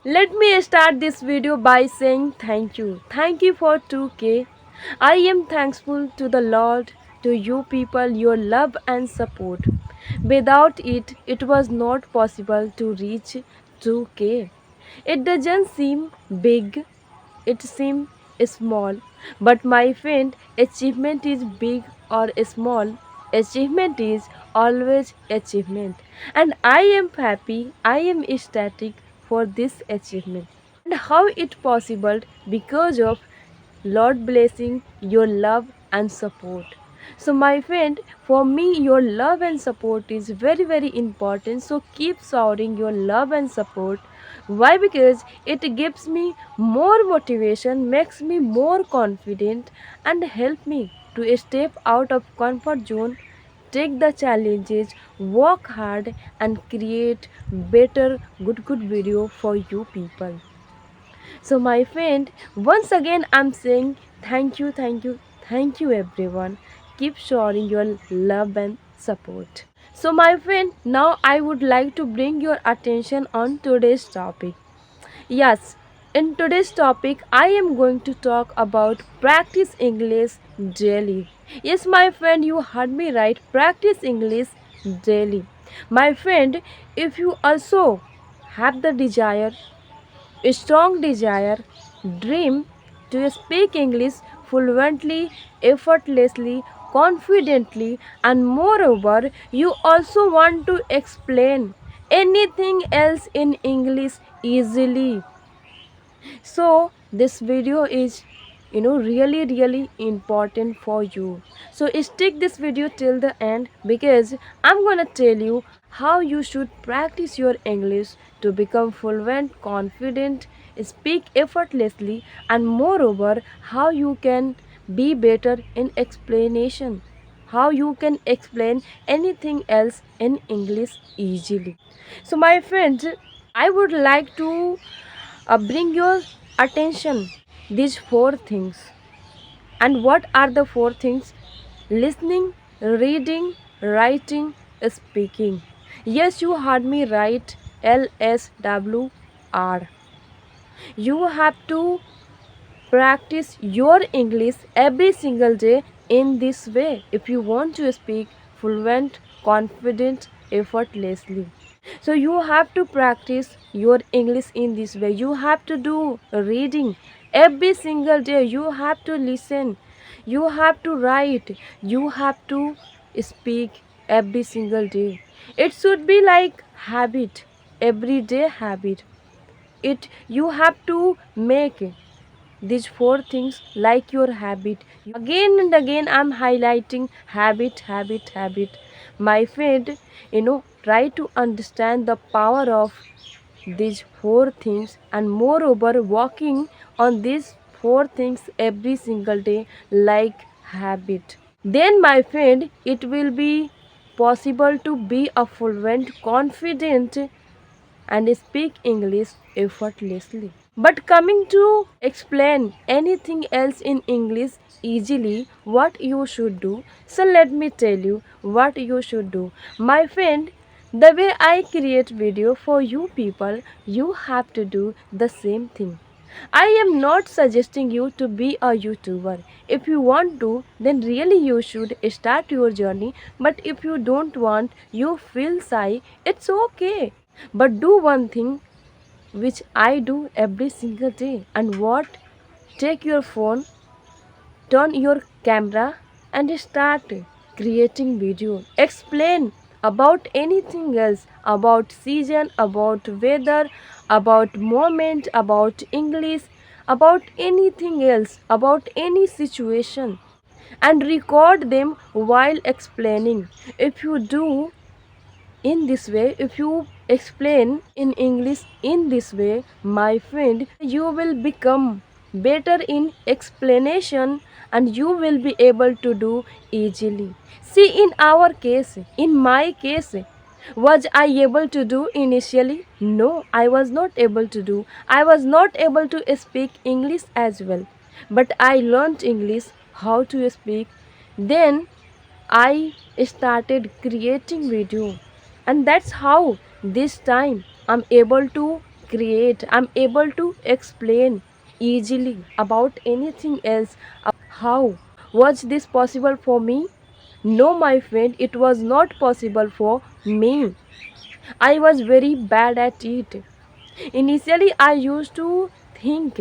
Let me start this video by saying thank you. Thank you for 2K. I am thankful to the Lord, to you people, your love and support. Without it, it was not possible to reach 2K. It doesn't seem big, it seems small. But my friend, achievement is big or small. Achievement is always achievement. And I am happy, I am ecstatic for this achievement. And how it possible? Because of Lord blessing your love and support. So my friend, for me your love and support is very very important. So keep showering your love and support. Why? Because it gives me more motivation, makes me more confident and help me to step out of comfort zone, take the challenges, work hard and create better good video for you people. So, my friend, once again, I'm saying thank you, everyone. Keep showing your love and support. So, my friend, now I would like to bring your attention on today's topic. Yes, in today's topic, I am going to talk about practice English daily. Yes, my friend, you heard me right. Practice English daily. My friend, if you also have the desire, a strong desire, dream to speak English fluently, effortlessly, confidently, and moreover, you also want to explain anything else in English easily. So, this video is really important for you. So stick this video till the end because I'm gonna tell you how you should practice your English to become fluent, confident, speak effortlessly, and moreover how you can be better in explanation, how you can explain anything else in English easily. So my friends, I would like to bring your attention these four things. And what are the four things? Listening, reading, writing, speaking. Yes, you heard me right. LSWR. You have to practice your English every single day in this way if you want to speak fluent, confident, effortlessly. So you have to practice your English in this way. You have to do reading every single day. You have to listen. You have to write. You have to speak every single day. It should be like habit, everyday habit. It you have to make these four things like your habit. Again and again I'm highlighting habit, habit, habit. My friend, try to understand the power of these four things and moreover working on these four things every single day like habit. Then my friend, it will be possible to be a fluent, confident and speak English effortlessly. But coming to explain anything else in English easily, what you should do. So let me tell you what you should do. My friend, the way I create video for you people, you have to do the same thing. I am not suggesting you to be a YouTuber. If you want to, then really you should start your journey. But if you don't want, you feel shy, it's okay. But do one thing which I do every single day. And what? Take your phone, turn your camera and start creating video. Explain about anything else, about season, about weather, about moment, about English, about anything else, about any situation and record them while explaining. If you do in this way, if you explain in English in this way, my friend, you will become better in explanation and you will be able to do easily. See, in our case, in my case, was I able to do initially? No, I was not able to do. I was not able to speak English as well. But I learned English, how to speak. Then I started creating video, and that's how this time I'm able to create, I'm able to explain easily about anything else. How was this possible for me? No, my friend, it was not possible for me. I was very bad at it. Initially, I used to think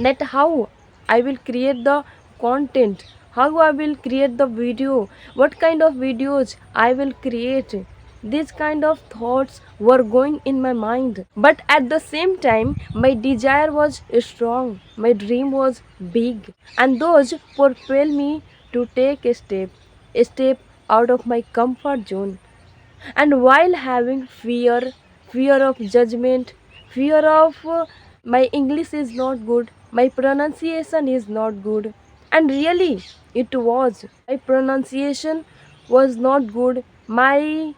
that how I will create the content, how I will create the video, what kind of videos I will create. These kind of thoughts were going in my mind. But at the same time, my desire was strong, my dream was big, and those propel me to take a step out of my comfort zone. And while having fear of judgment, fear of my English is not good, my pronunciation is not good. And really it was, my pronunciation was not good, my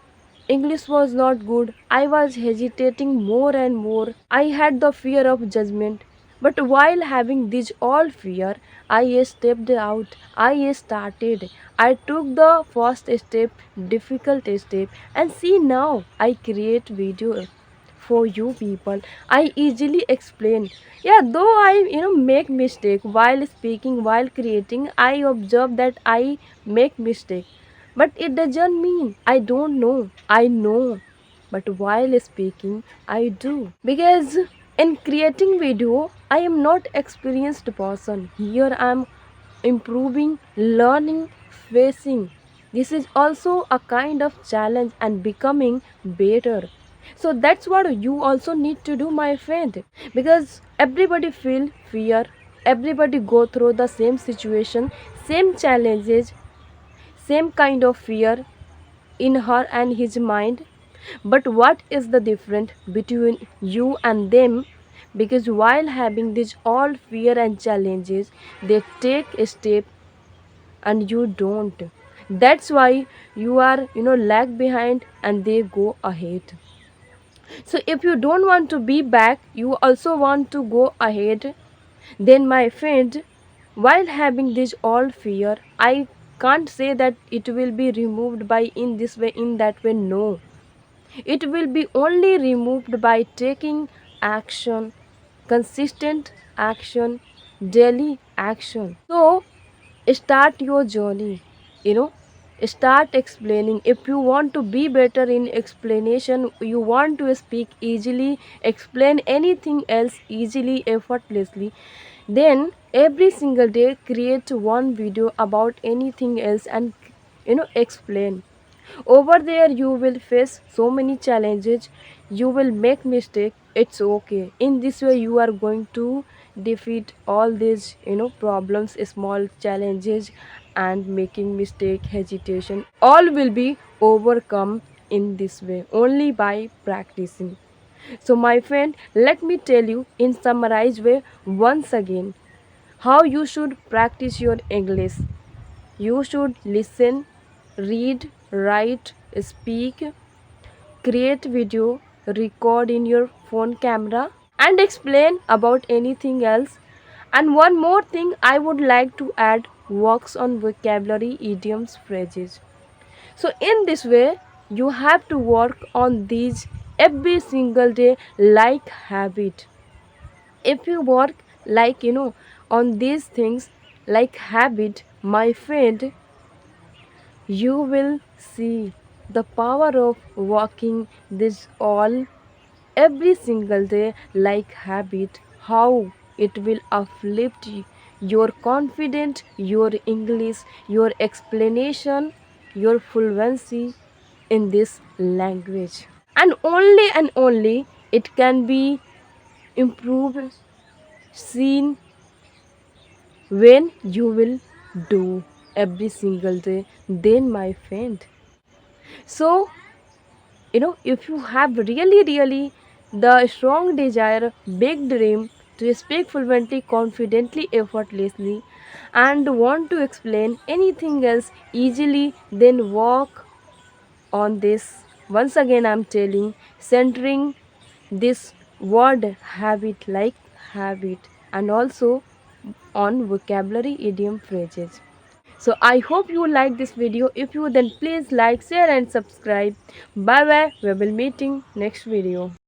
English was not good. I was hesitating more and more. I had the fear of judgment. But while having this all fear, I stepped out. I started. I took the first step, difficult step, and see now I create video for you people. I easily explain. Yeah, though I make mistake while speaking, while creating, I observe that I make mistake. But it doesn't mean I don't know. I know. But while speaking, I do. Because in creating video, I am not experienced person. Here I am improving, learning, facing. This is also a kind of challenge and becoming better. So that's what you also need to do, my friend. Because everybody feel fear, everybody go through the same situation, same challenges, same kind of fear in her and his mind. But what is the difference between you and them? Because while having this all fear and challenges, they take a step and you don't. That's why you are lag behind and they go ahead. So if you don't want to be back, you also want to go ahead, then my friend, while having this all fear, I can't say that it will be removed by in this way, in that way. No, it will be only removed by taking action, consistent action, daily action. So start your journey, you know start explaining. If you want to be better in explanation, you want to speak easily, explain anything else easily, effortlessly, then every single day create one video about anything else and explain. Over there you will face so many challenges, you will make mistake, it's okay. In this way you are going to defeat all these problems, small challenges, and making mistake, hesitation, all will be overcome in this way only by practicing. So my friend, let me tell you in summarized way once again how you should practice your English. You should listen, read, write, speak, create video, record in your phone camera, and explain about anything else. And one more thing I would like to add, works on vocabulary, idioms, phrases. So in this way, you have to work on these every single day like habit. If you work like on these things like habit, my friend, you will see the power of walking this all every single day like habit, how it will uplift your confidence, your English, your explanation, your fluency in this language. And only it can be improved, seen when you will do every single day, then my friend. So if you have really the strong desire, big dream to speak fluently, confidently, effortlessly, and want to explain anything else easily, then work on this. Once again I'm telling, centering this word habit like habit, and also on vocabulary, idiom, phrases. So I hope you like this video. If you, then please like, share and subscribe. Bye bye. We will meeting next video.